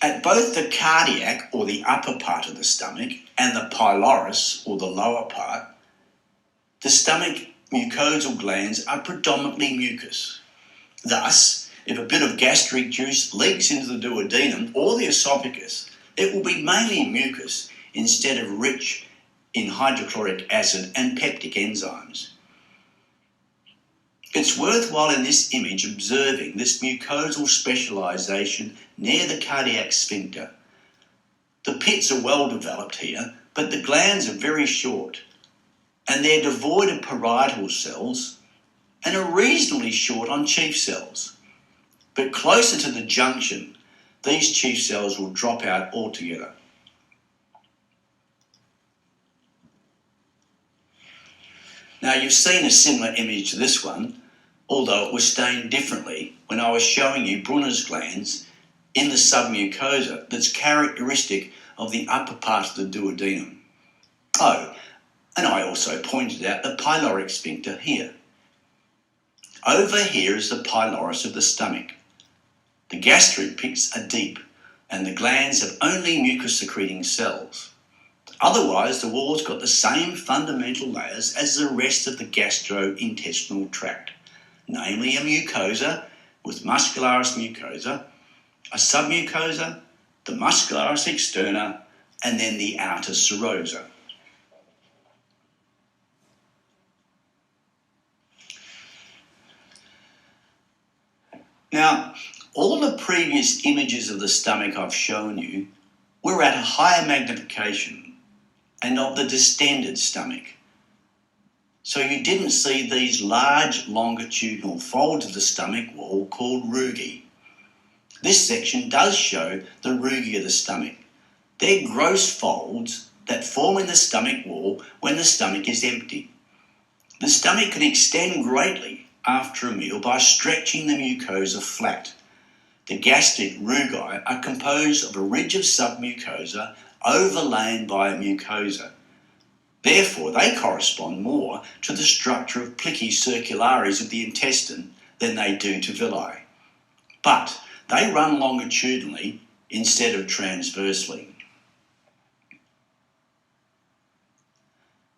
At both the cardiac, or the upper part of the stomach, and the pylorus, or the lower part, the stomach mucosal glands are predominantly mucus. Thus, if a bit of gastric juice leaks into the duodenum or the esophagus, it will be mainly mucus instead of rich in hydrochloric acid and peptic enzymes. It's worthwhile in this image observing this mucosal specialisation near the cardiac sphincter. The pits are well developed here, but the glands are very short, and they're devoid of parietal cells and are reasonably short on chief cells. But closer to the junction, these chief cells will drop out altogether. Now, you've seen a similar image to this one, although it was stained differently when I was showing you Brunner's glands in the submucosa that's characteristic of the upper part of the duodenum. Oh, and I also pointed out the pyloric sphincter here. Over here is the pylorus of the stomach. The gastric pits are deep, and the glands have only mucus-secreting cells. Otherwise, the wall's got the same fundamental layers as the rest of the gastrointestinal tract, namely a mucosa with muscularis mucosa, a submucosa, the muscularis externa, and then the outer serosa. Now, all the previous images of the stomach I've shown you were at a higher magnification and of the distended stomach. So you didn't see these large longitudinal folds of the stomach wall called rugae. This section does show the rugae of the stomach. They're gross folds that form in the stomach wall when the stomach is empty. The stomach can extend greatly after a meal by stretching the mucosa flat. The gastric rugae are composed of a ridge of submucosa overlain by a mucosa. Therefore, they correspond more to the structure of plici circularis of the intestine than they do to villi. But they run longitudinally instead of transversely.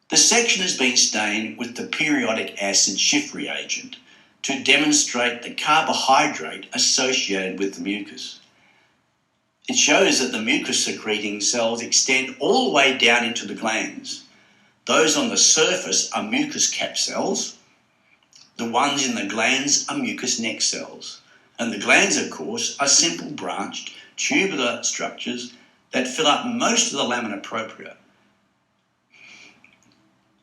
The section has been stained with the periodic acid Schiff reagent to demonstrate the carbohydrate associated with the mucus. It shows that the mucus-secreting cells extend all the way down into the glands. Those on the surface are mucus cap cells. The ones in the glands are mucus neck cells. And the glands, of course, are simple branched tubular structures that fill up most of the lamina propria.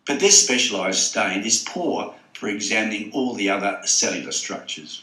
But this specialised stain is poor for examining all the other cellular structures.